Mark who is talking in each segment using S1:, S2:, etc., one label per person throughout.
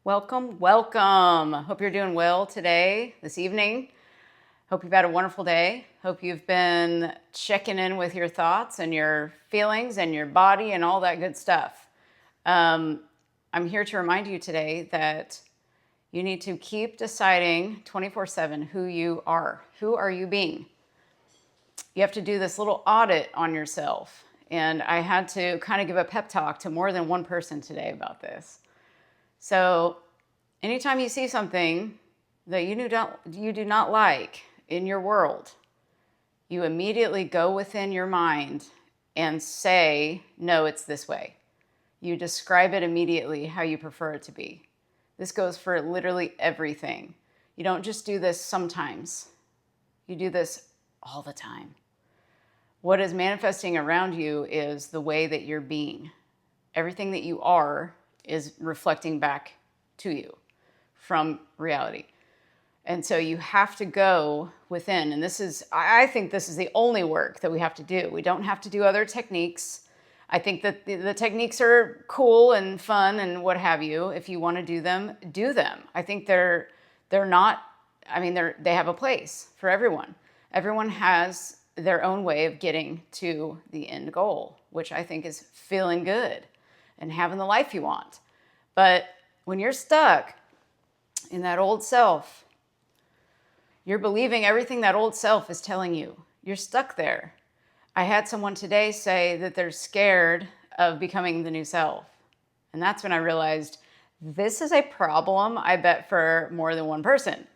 S1: Welcome, welcome. Hope you're doing well today, this evening. Hope you've had a wonderful day. Hope you've been checking in with your thoughts and your feelings and your body and all that good stuff. I'm here to remind you today that you need to keep deciding 24/7 who you are. Who are you being? You have to do this little audit on yourself. And I had to kind of give a pep talk to more than one person today about this. So anytime you see something that you do not like in your world, you immediately go within your mind and say, no, it's this way. You describe it immediately how you prefer it to be. This goes for literally everything. You don't just do this sometimes. You do this all the time. What is manifesting around you is the way that you're being. Everything that you are is reflecting back to you from reality. And so you have to go within. And I think this is the only work that we have to do. We don't have to do other techniques. I think that the techniques are cool and fun and what have you. If you want to do them, do them. I think they have a place for everyone. Everyone has their own way of getting to the end goal, which I think is feeling good and having the life you want. But when you're stuck in that old self, you're believing everything that old self is telling you. You're stuck there. I had someone today say that they're scared of becoming the new self. And that's when I realized this is a problem, I bet, for more than one person.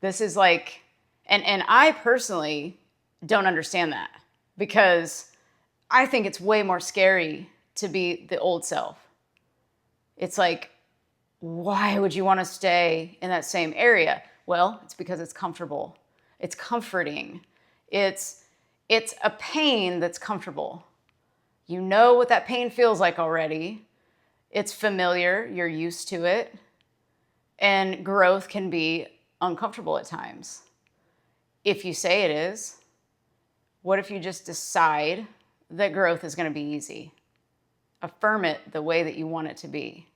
S1: This is like, and I personally don't understand that because I think it's way more scary to be the old self. It's like, why would you want to stay in that same area? Well, it's because it's comfortable. It's comforting. It's a pain that's comfortable. You know what that pain feels like already. It's familiar. You're used to it. And growth can be uncomfortable at times. If you say it is, what if you just decide that growth is going to be easy? Affirm it the way that you want it to be.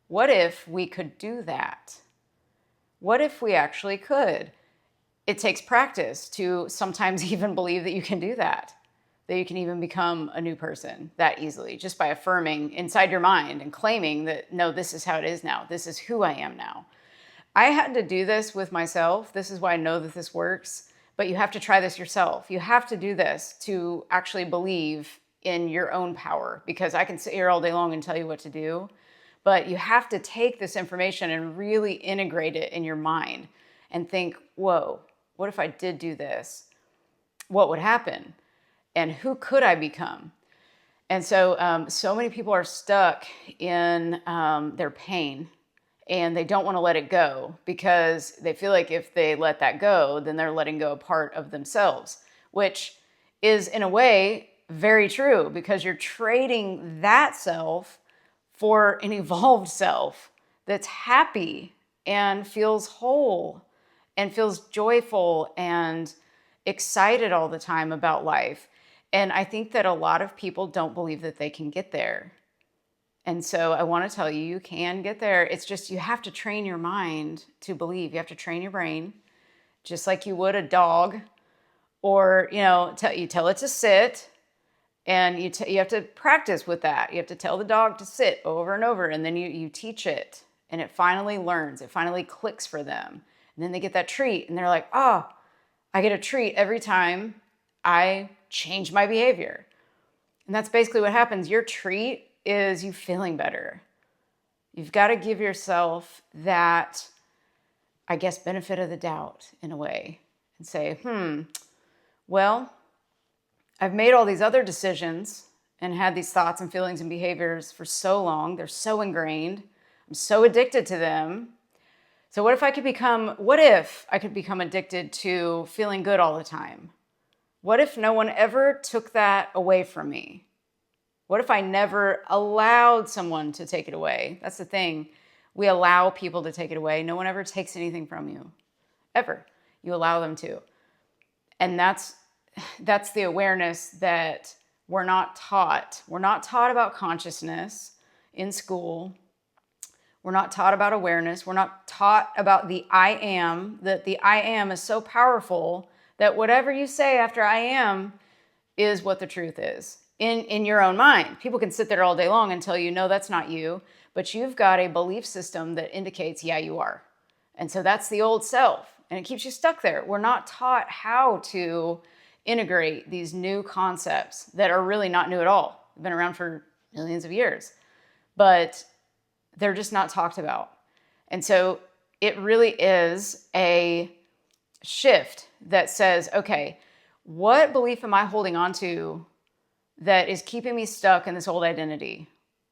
S1: What if we could do that? What if we actually could? It takes practice to sometimes even believe that you can do that you can even become a new person that easily, just by affirming inside your mind and claiming that, no, this is how it is now. This is who I am now. I had to do this with myself. This is why I know that this works, but you have to try this yourself. You have to do this to actually believe in your own power, because I can sit here all day long and tell you what to do, but you have to take this information and really integrate it in your mind and think, whoa, what if I did do this? What would happen? And who could I become? And so, so many people are stuck in their pain and they don't want to let it go because they feel like if they let that go, then they're letting go a part of themselves, which is in a way very true, because you're trading that self for an evolved self that's happy and feels whole and feels joyful and excited all the time about life. And I think that a lot of people don't believe that they can get there. And so I want to tell you, you can get there. It's just you have to train your mind to believe. You have to train your brain, just like you would a dog, or you tell it to sit. And you have to practice with that. You have to tell the dog to sit over and over, and then you teach it, and it finally learns. It finally clicks for them. And then they get that treat, and they're like, oh, I get a treat every time I change my behavior. And that's basically what happens. Your treat is you feeling better. You've got to give yourself that, I guess, benefit of the doubt in a way and say, well, I've made all these other decisions and had these thoughts and feelings and behaviors for so long. They're so ingrained. I'm so addicted to them. So what if I could become addicted to feeling good all the time? What if no one ever took that away from me? What if I never allowed someone to take it away? That's the thing. We allow people to take it away. No one ever takes anything from you, ever. You allow them to. And that's the awareness that we're not taught. We're not taught about consciousness in school. We're not taught about awareness. We're not taught about the I am, that the I am is so powerful that whatever you say after I am is what the truth is in your own mind. People can sit there all day long and tell you, no, that's not you, but you've got a belief system that indicates, yeah, you are. And so that's the old self, and it keeps you stuck there. We're not taught how to integrate these new concepts that are really not new at all. They've been around for millions of years, but they're just not talked about. And so it really is a shift that says, okay, what belief am I holding on to that is keeping me stuck in this old identity?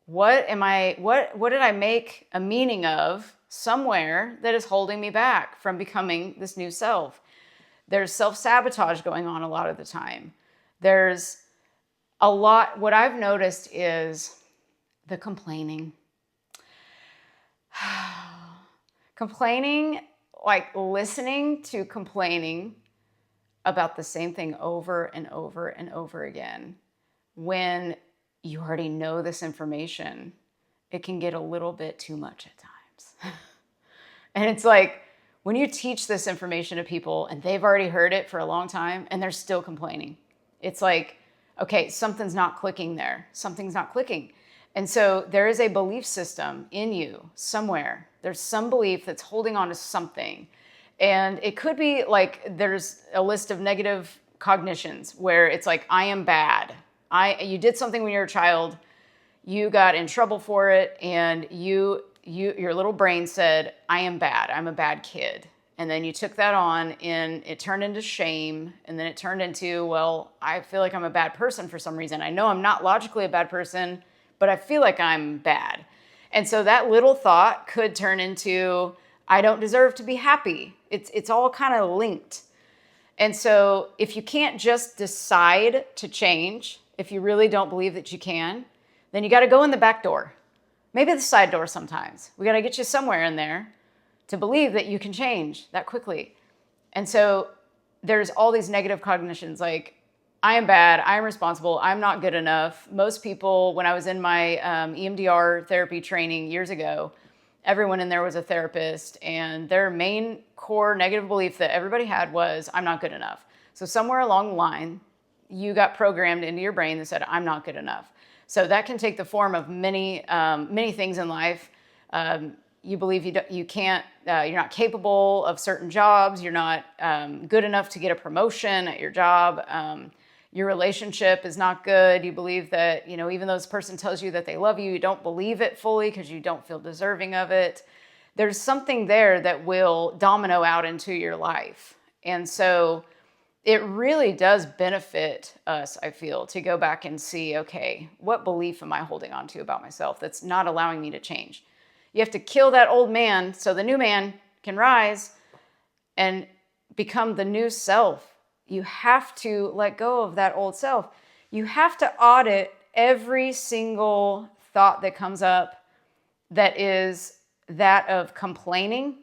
S1: What did I make a meaning of somewhere that is holding me back from becoming this new self? There's self-sabotage going on a lot of the time. There's a lot, what I've noticed is the complaining. Complaining, like listening to complaining about the same thing over and over and over again. When you already know this information, it can get a little bit too much at times. And it's like, when you teach this information to people and they've already heard it for a long time and they're still complaining, it's like, okay, something's not clicking there. Something's not clicking. And so there is a belief system in you somewhere. There's some belief that's holding on to something. And it could be like there's a list of negative cognitions where it's like, I am bad. You did something when you were a child, you got in trouble for it, and your little brain said, I am bad. I'm a bad kid. And then you took that on and it turned into shame. And then it turned into, well, I feel like I'm a bad person for some reason. I know I'm not logically a bad person, but I feel like I'm bad. And so that little thought could turn into, I don't deserve to be happy. It's all kind of linked. And so if you can't just decide to change, if you really don't believe that you can, then you got to go in the back door. Maybe the side door sometimes. We got to get you somewhere in there to believe that you can change that quickly. And so there's all these negative cognitions like, I am bad, I am responsible, I'm not good enough. Most people, when I was in my EMDR therapy training years ago, everyone in there was a therapist, and their main core negative belief that everybody had was, I'm not good enough. So somewhere along the line, you got programmed into your brain that said, I'm not good enough. So that can take the form of many things in life. You believe you can't, you're not capable of certain jobs. You're not good enough to get a promotion at your job. Your relationship is not good. You believe that, even though this person tells you that they love you, you don't believe it fully because you don't feel deserving of it. There's something there that will domino out into your life. And so it really does benefit us, I feel, to go back and see, okay, what belief am I holding on to about myself that's not allowing me to change? You have to kill that old man so the new man can rise and become the new self. You have to let go of that old self. You have to audit every single thought that comes up that is that of complaining,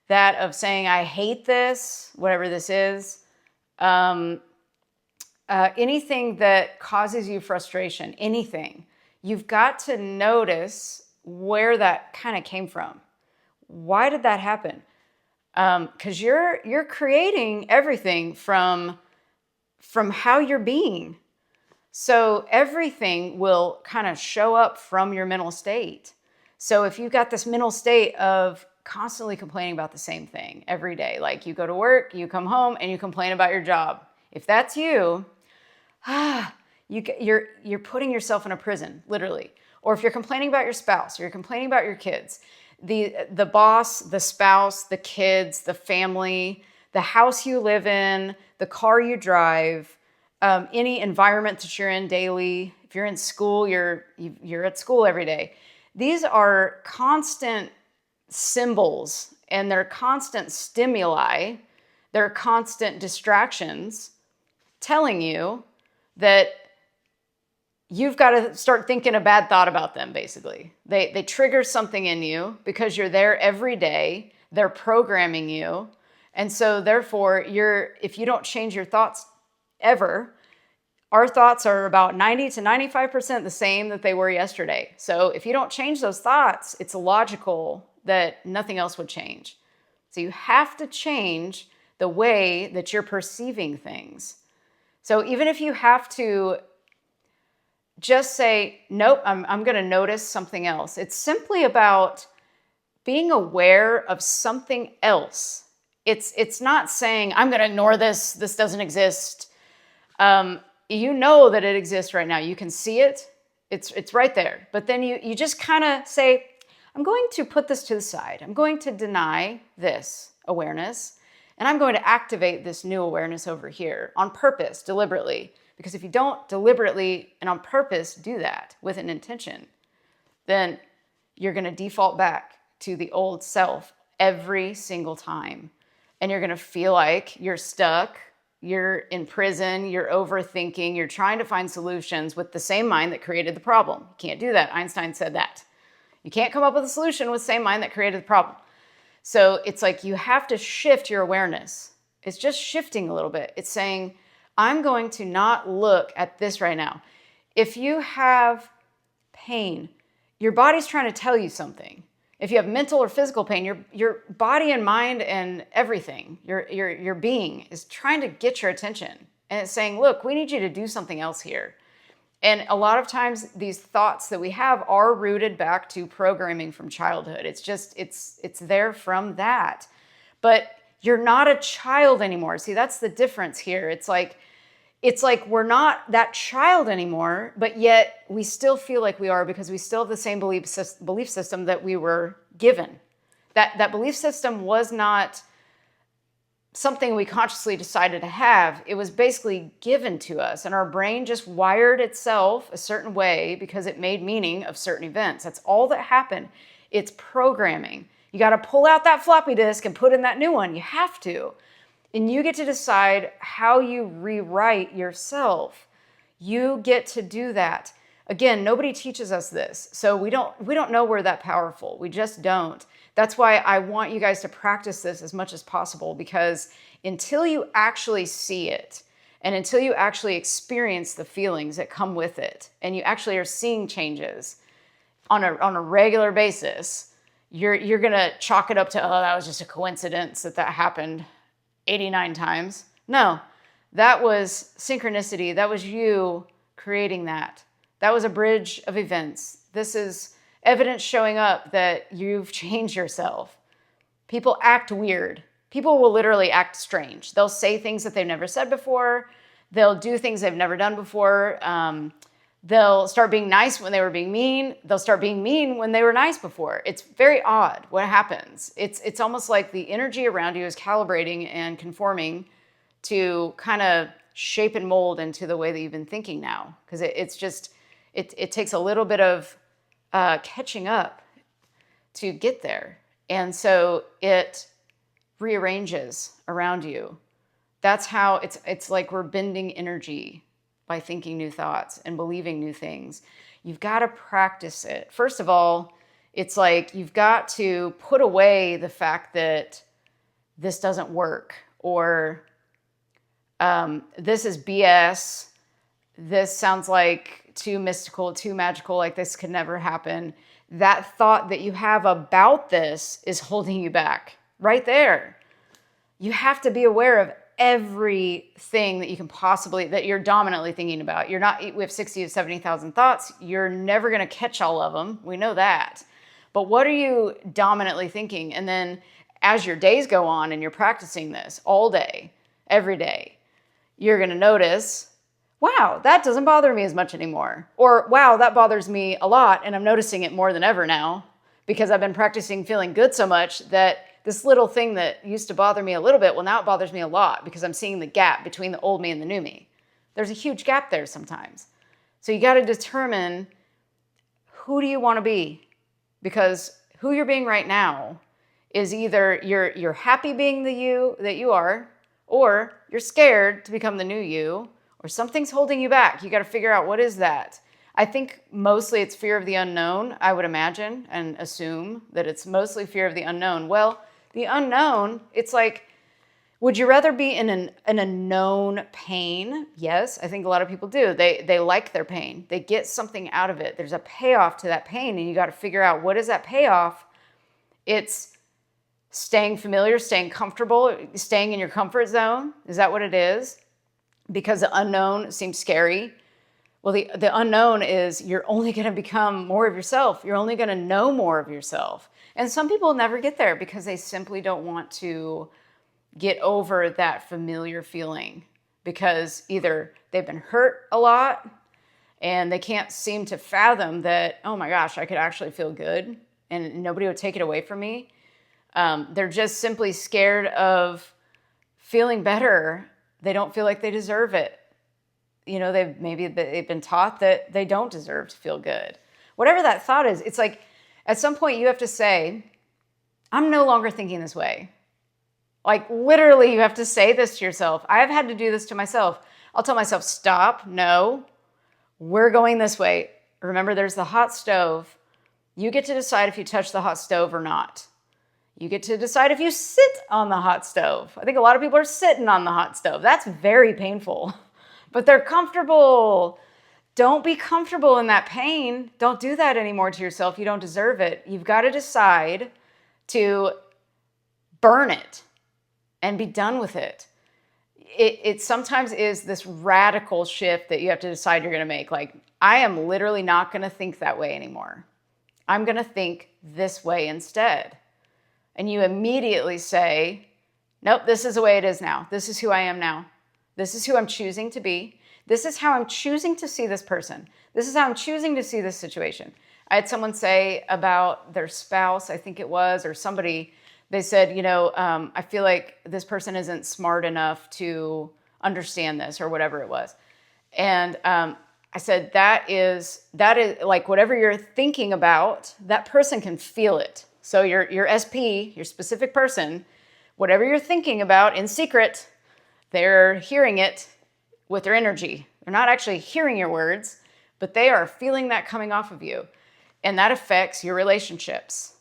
S1: that of saying, I hate this, whatever this is. Anything that causes you frustration, anything. You've got to notice where that kind of came from. Why did that happen? Because you're creating everything from how you're being. So everything will kind of show up from your mental state. So if you've got this mental state of constantly complaining about the same thing every day, like you go to work, you come home, and you complain about your job. If that's you, you're putting yourself in a prison, literally. Or if you're complaining about your spouse, or you're complaining about your kids, the boss, the spouse, the kids, the family, the house you live in, the car you drive, any environment that you're in daily. If you're in school, you're at school every day. These are constant symbols, and they're constant stimuli. They're constant distractions telling you that you've got to start thinking a bad thought about them, basically. They trigger something in you because you're there every day. They're programming you. And so therefore, if you don't change your thoughts ever, Our thoughts are about 90 to 95% the same that they were yesterday. So if you don't change those thoughts, it's logical that nothing else would change. So you have to change the way that you're perceiving things. So even if you have to just say, nope, I'm going to notice something else. It's simply about being aware of something else. It's not saying, I'm going to ignore this. This doesn't exist. You know that it exists right now. You can see it. It's right there. But then you just kind of say, I'm going to put this to the side. I'm going to deny this awareness, and I'm going to activate this new awareness over here on purpose, deliberately. Because if you don't deliberately and on purpose do that with an intention, then you're going to default back to the old self every single time. And you're going to feel like you're stuck, you're in prison, you're overthinking, you're trying to find solutions with the same mind that created the problem. You can't do that. Einstein said that. You can't come up with a solution with the same mind that created the problem. So it's like you have to shift your awareness. It's just shifting a little bit. It's saying, I'm going to not look at this right now. If you have pain, your body's trying to tell you something. If you have mental or physical pain, your body and mind and everything, your being is trying to get your attention. And it's saying, look, we need you to do something else here. And a lot of times these thoughts that we have are rooted back to programming from childhood. It's just, it's there from that. But you're not a child anymore. See, that's the difference here. It's like we're not that child anymore, but yet we still feel like we are because we still have the same belief system that we were given. That belief system was not something we consciously decided to have. It was basically given to us, and our brain just wired itself a certain way because it made meaning of certain events. That's all that happened. It's programming. You got to pull out that floppy disk and put in that new one. You have to. And you get to decide how you rewrite yourself. You get to do that. Again, nobody teaches us this. So we don't know we're that powerful. We just don't. That's why I want you guys to practice this as much as possible, because until you actually see it and until you actually experience the feelings that come with it and you actually are seeing changes on a regular basis, you're going to chalk it up to, oh, that was just a coincidence that happened 89 times. No, that was synchronicity. That was you creating that. That was a bridge of events. This is evidence showing up that you've changed yourself. People act weird. People will literally act strange. They'll say things that they've never said before. They'll do things they've never done before. They'll start being nice when they were being mean. They'll start being mean when they were nice before. It's very odd what happens. It's almost like the energy around you is calibrating and conforming to kind of shape and mold into the way that you've been thinking now. Because it takes a little bit of catching up to get there. And so it rearranges around you. That's how it's like we're bending energy by thinking new thoughts and believing new things. You've got to practice it. First of all, it's like you've got to put away the fact that this doesn't work, or this is BS. This sounds like too mystical, too magical, like this could never happen. That thought that you have about this is holding you back right there. You have to be aware of everything that you can possibly, that you're dominantly thinking about. We have 60 to 70,000 thoughts. You're never going to catch all of them. We know that. But what are you dominantly thinking? And then as your days go on and you're practicing this all day, every day, you're going to notice, wow, that doesn't bother me as much anymore. Or, wow, that bothers me a lot, and I'm noticing it more than ever now because I've been practicing feeling good so much that this little thing that used to bother me a little bit, well, now it bothers me a lot because I'm seeing the gap between the old me and the new me. There's a huge gap there sometimes. So you got to determine, who do you want to be? Because who you're being right now is either you're happy being the you that you are, or you're scared to become the new you, or something's holding you back. You got to figure out, what is that? I think mostly it's fear of the unknown, I would imagine, and assume that it's mostly fear of the unknown. Well, the unknown, it's like Would you rather be in a known pain? Yes, I think a lot of people do. They like their pain. They get something out of it. There's a payoff to that pain, and you got to figure out, what is that payoff? It's staying familiar, staying comfortable, staying in your comfort zone. Is that what it is? Because the unknown seems scary. Well, the unknown is you're only going to become more of yourself. You're only going to know more of yourself. And some people never get there because they simply don't want to get over that familiar feeling, because either they've been hurt a lot and they can't seem to fathom that, oh my gosh, I could actually feel good and nobody would take it away from me. They're just simply scared of feeling better. They don't feel like they deserve it. You know, they've been taught that they don't deserve to feel good. Whatever that thought is, it's like at some point you have to say, I'm no longer thinking this way. Like literally you have to say this to yourself. I've had to do this to myself. I'll tell myself, stop, no, we're going this way. Remember, there's the hot stove. You get to decide if you touch the hot stove or not. You get to decide if you sit on the hot stove. I think a lot of people are sitting on the hot stove. That's very painful, but they're comfortable. Don't be comfortable in that pain. Don't do that anymore to yourself. You don't deserve it. You've got to decide to burn it and be done with it. It sometimes is this radical shift that you have to decide you're going to make. Like, I am literally not going to think that way anymore. I'm going to think this way instead. And you immediately say, nope, this is the way it is now. This is who I am now. This is who I'm choosing to be. This is how I'm choosing to see this person. This is how I'm choosing to see this situation. I had someone say about their spouse, I think it was, or somebody. They said, I feel like this person isn't smart enough to understand this, or whatever it was. And I said, that is like whatever you're thinking about, that person can feel it. So your SP, your specific person, whatever you're thinking about in secret, they're hearing it with their energy. They're not actually hearing your words, but they are feeling that coming off of you. And that affects your relationships.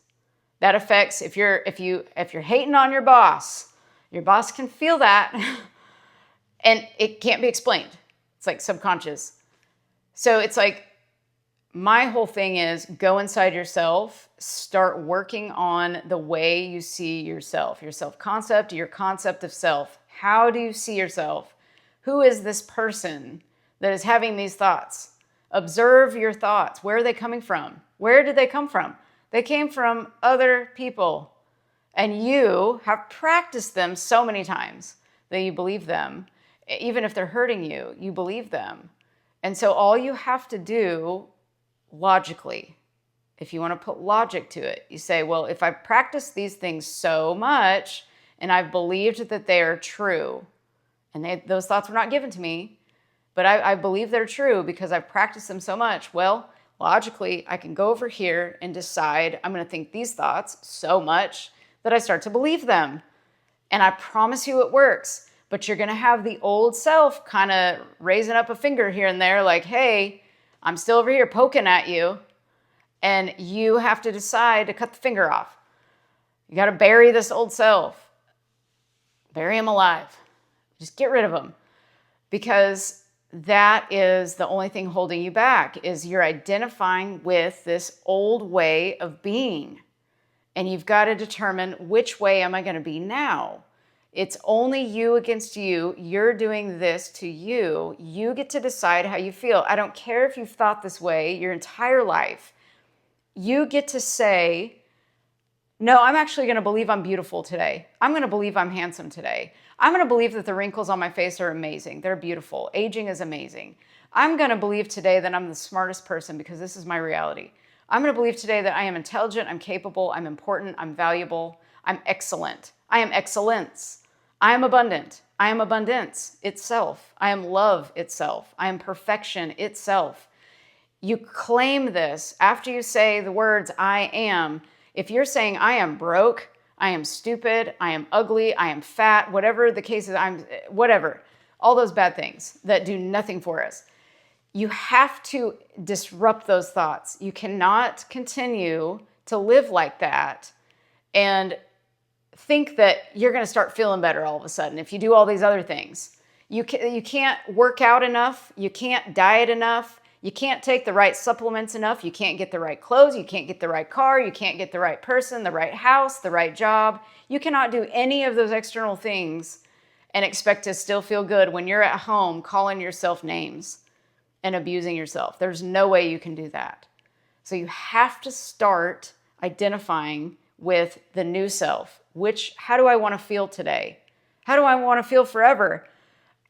S1: That affects if you're hating on your boss can feel that and it can't be explained. It's like subconscious. So it's like, my whole thing is go inside yourself, start working on the way you see yourself, your self-concept, your concept of self. How do you see yourself? Who is this person that is having these thoughts? Observe your thoughts. Where are they coming from? Where did they come from? They came from other people, and you have practiced them so many times that you believe them. Even if they're hurting you, you believe them. And so all you have to do logically, if you want to put logic to it, you say, well, if I practice these things so much and I've believed that they are true, and those thoughts were not given to me, but I believe they're true because I've practiced them so much, well, logically, I can go over here and decide I'm going to think these thoughts so much that I start to believe them. And I promise you it works. But you're going to have the old self kind of raising up a finger here and there like, hey, I'm still over here poking at you. And you have to decide to cut the finger off. You got to bury this old self. Bury him alive. Just get rid of him. Because that is the only thing holding you back, is you're identifying with this old way of being. And you've got to determine, which way am I going to be now? It's only you against you. You're doing this to you. You get to decide how you feel. I don't care if you've thought this way your entire life. You get to say, no, I'm actually going to believe I'm beautiful today. I'm going to believe I'm handsome today. I'm going to believe that the wrinkles on my face are amazing. They're beautiful. Aging is amazing. I'm going to believe today that I'm the smartest person because this is my reality. I'm going to believe today that I am intelligent, I'm capable, I'm important, I'm valuable, I'm excellent. I am excellence. I am abundant. I am abundance itself. I am love itself. I am perfection itself. You claim this after you say the words, I am. If you're saying, I am broke, I am stupid, I am ugly, I am fat, whatever the case is, whatever, all those bad things that do nothing for us. You have to disrupt those thoughts. You cannot continue to live like that and think that you're going to start feeling better all of a sudden if you do all these other things. You can't work out enough. You can't diet enough. You can't take the right supplements enough. You can't get the right clothes. You can't get the right car. You can't get the right person, the right house, the right job. You cannot do any of those external things and expect to still feel good when you're at home calling yourself names and abusing yourself. There's no way you can do that. So you have to start identifying with the new self. How do I want to feel today? How do I want to feel forever?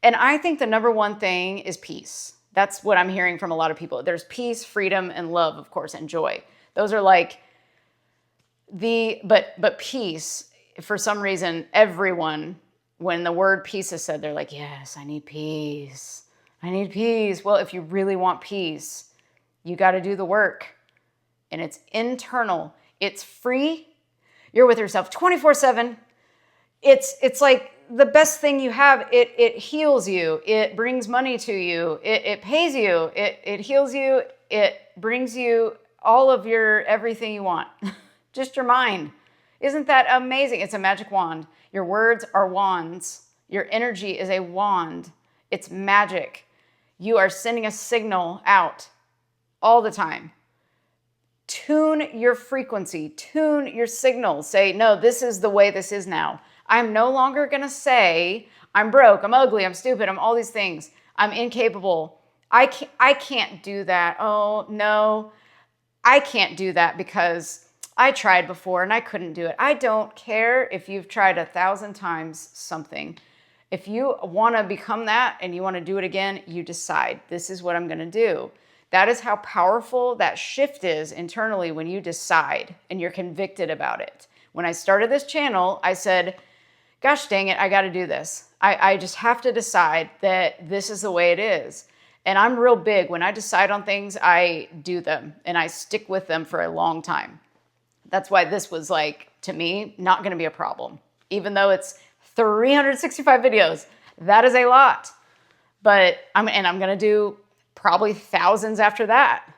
S1: And I think the number one thing is peace. That's what I'm hearing from a lot of people. There's peace, freedom, and love, of course, and joy. Those are like but peace, for some reason, everyone, when the word peace is said, they're like, yes, I need peace. I need peace. Well, if you really want peace, you got to do the work. And it's internal. It's free. You're with yourself 24/7. It's like the best thing you have. It heals you. It brings money to you. It pays you. It heals you. It brings you all of your everything you want. Just your mind. Isn't that amazing? It's a magic wand. Your words are wands. Your energy is a wand. It's magic. You are sending a signal out all the time. Tune your frequency. Tune your signal. Say, no, this is the way this is now. I'm no longer going to say, I'm broke, I'm ugly, I'm stupid, I'm all these things. I'm incapable. I can't do that. Oh, no, I can't do that because I tried before and I couldn't do it. I don't care if you've tried 1,000 times something. If you want to become that and you want to do it again, you decide, this is what I'm going to do. That is how powerful that shift is internally when you decide and you're convicted about it. When I started this channel, I said, gosh dang it, I got to do this. I just have to decide that this is the way it is. And I'm real big. When I decide on things, I do them and I stick with them for a long time. That's why this was like, to me, not going to be a problem. Even though it's 365 videos, that is a lot. But I'm going to do probably thousands after that.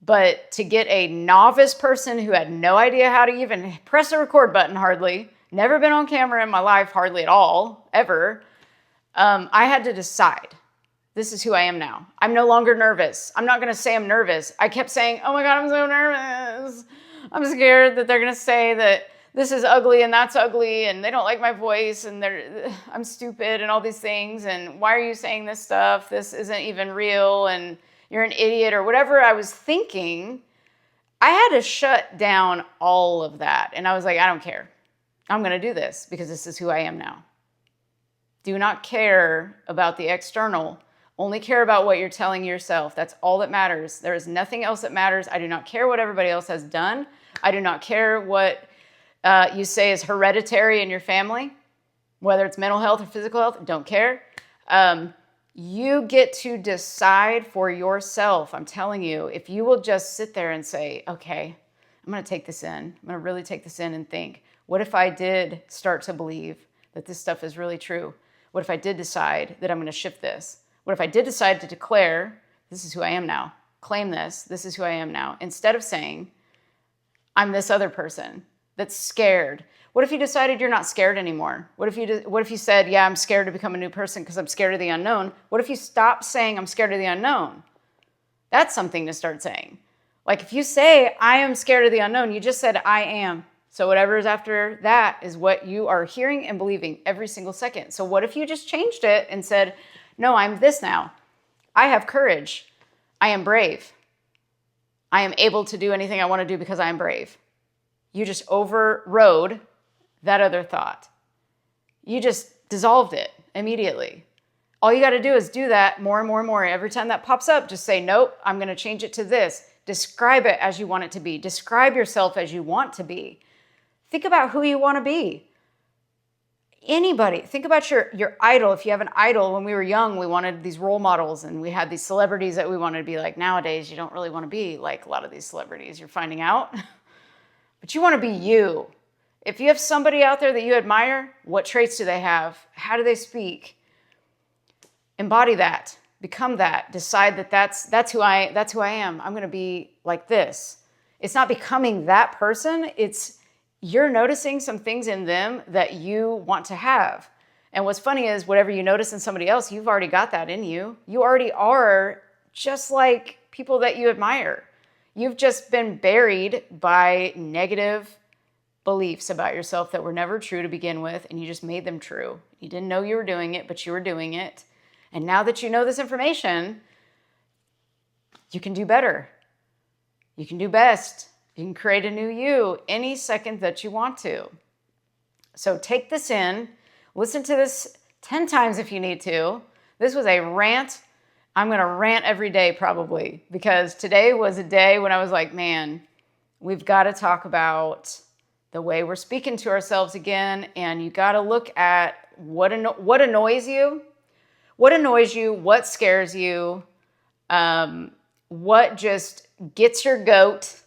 S1: But to get a novice person who had no idea how to even press a record button hardly, never been on camera in my life hardly at all, ever, I had to decide, this is who I am now. I'm no longer nervous. I'm not going to say I'm nervous. I kept saying, oh my God, I'm so nervous. I'm scared that they're going to say that this is ugly and that's ugly and they don't like my voice and I'm stupid and all these things. And why are you saying this stuff? This isn't even real and you're an idiot or whatever I was thinking. I had to shut down all of that. And I was like, I don't care. I'm going to do this because this is who I am now. Do not care about the external. Only care about what you're telling yourself. That's all that matters. There is nothing else that matters. I do not care what everybody else has done. I do not care what you say is hereditary in your family, whether it's mental health or physical health. Don't care. You get to decide for yourself. I'm telling you, if you will just sit there and say, okay, I'm going to take this in. I'm going to really take this in and think, what if I did start to believe that this stuff is really true? What if I did decide that I'm going to shift this? What if I did decide to declare, this is who I am now, claim this is who I am now, instead of saying, I'm this other person that's scared. What if you decided you're not scared anymore? What if you said, yeah, I'm scared to become a new person because I'm scared of the unknown? What if you stopped saying I'm scared of the unknown? That's something to start saying. Like if you say, I am scared of the unknown, you just said, I am. So whatever is after that is what you are hearing and believing every single second. So what if you just changed it and said, no, I'm this now. I have courage. I am brave. I am able to do anything I want to do because I am brave. You just overrode that other thought. You just dissolved it immediately. All you got to do is do that more and more and more. Every time that pops up, just say, nope, I'm going to change it to this. Describe it as you want it to be. Describe yourself as you want to be. Think about who you want to be. Anybody. Think about your idol. If you have an idol, when we were young, we wanted these role models and we had these celebrities that we wanted to be like. Nowadays, you don't really want to be like a lot of these celebrities. You're finding out. But you want to be you. If you have somebody out there that you admire, what traits do they have? How do they speak? Embody that. Become that. Decide that that's who I am. I'm going to be like this. It's not becoming that person. It's you're noticing some things in them that you want to have. And what's funny is whatever you notice in somebody else, you've already got that in you. You already are just like people that you admire. You've just been buried by negative beliefs about yourself that were never true to begin with, and you just made them true. You didn't know you were doing it, but you were doing it. And now that you know this information, you can do better. You can do best. You can create a new you any second that you want to. So take this in. Listen to this 10 times if you need to. This was a rant. I'm going to rant every day probably, because today was a day when I was like, man, we've got to talk about the way we're speaking to ourselves again. And you got to look at what annoys you, what scares you, what just gets your goat.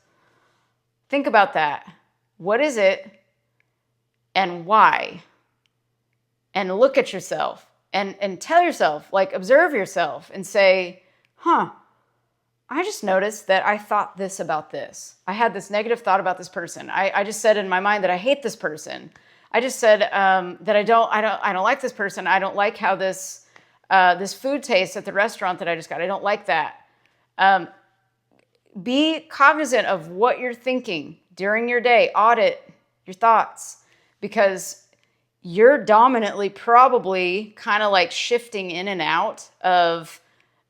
S1: Think about that. What is it and why? And look at yourself and tell yourself, like observe yourself and say, I just noticed that I thought this about this. I had this negative thought about this person. I just said in my mind that I hate this person. I just said that I don't like this person. I don't like how this food tastes at the restaurant that I just got. I don't like that. Be cognizant of what you're thinking during your day. Audit your thoughts, because you're dominantly probably kind of like shifting in and out of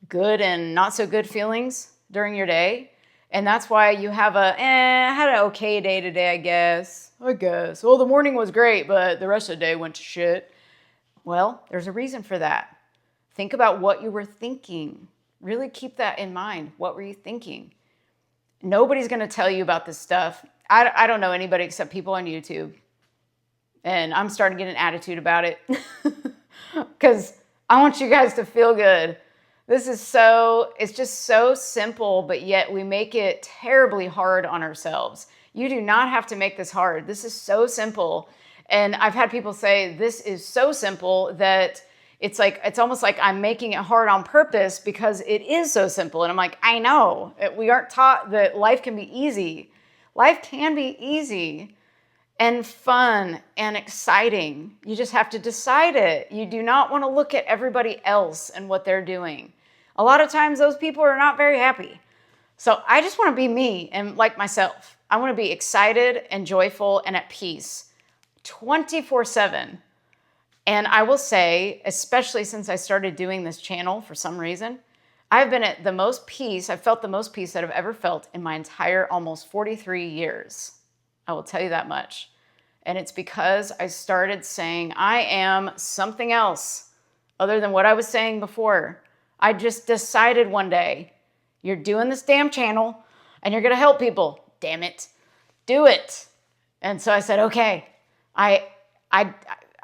S1: good and not so good feelings during your day. And that's why you have I had an okay day today, I guess. Well, the morning was great, but the rest of the day went to shit. Well, there's a reason for that. Think about what you were thinking. Really keep that in mind. What were you thinking? Nobody's going to tell you about this stuff. I don't know anybody except people on YouTube. And I'm starting to get an attitude about it because I want you guys to feel good. It's just so simple, but yet we make it terribly hard on ourselves. You do not have to make this hard. This is so simple. And I've had people say, this is so simple that it's almost like I'm making it hard on purpose because it is so simple. And I'm like, I know. We aren't taught that life can be easy. Life can be easy and fun and exciting. You just have to decide it. You do not want to look at everybody else and what they're doing. A lot of times those people are not very happy. So I just want to be me and like myself. I want to be excited and joyful and at peace 24/7. And I will say, especially since I started doing this channel for some reason, I've been at the most peace. I've felt the most peace that I've ever felt in my entire almost 43 years. I will tell you that much. And it's because I started saying I am something else other than what I was saying before. I just decided one day, you're doing this damn channel and you're going to help people. Damn it. Do it. And so I said, okay, I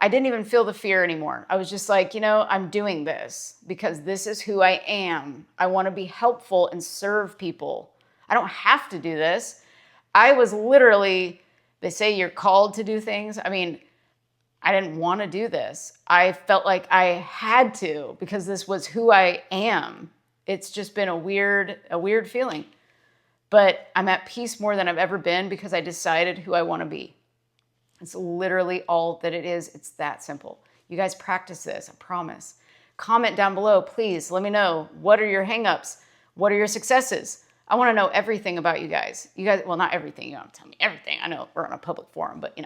S1: didn't even feel the fear anymore. I was just like, I'm doing this because this is who I am. I want to be helpful and serve people. I don't have to do this. I was literally, they say you're called to do things. I mean, I didn't want to do this. I felt like I had to because this was who I am. It's just been a weird feeling. But I'm at peace more than I've ever been because I decided who I want to be. It's literally all that it is. It's that simple. You guys practice this, I promise. Comment down below, please. Let me know. What are your hangups? What are your successes? I want to know everything about you guys. Well, not everything. You don't have to tell me everything. I know we're on a public forum, but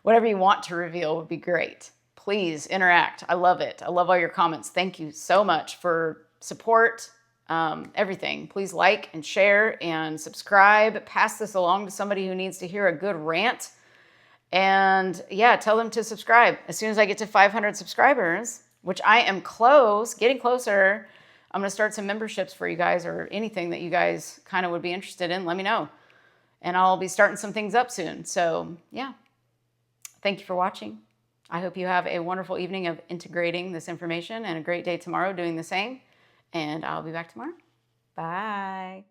S1: whatever you want to reveal would be great. Please interact. I love it. I love all your comments. Thank you so much for support, everything. Please like and share and subscribe. Pass this along to somebody who needs to hear a good rant. And yeah, tell them to subscribe. As soon as I get to 500 subscribers, which I am getting closer, I'm going to start some memberships for you guys, or anything that you guys kind of would be interested in. Let me know. And I'll be starting some things up soon. So yeah, thank you for watching. I hope you have a wonderful evening of integrating this information and a great day tomorrow doing the same. And I'll be back tomorrow. Bye.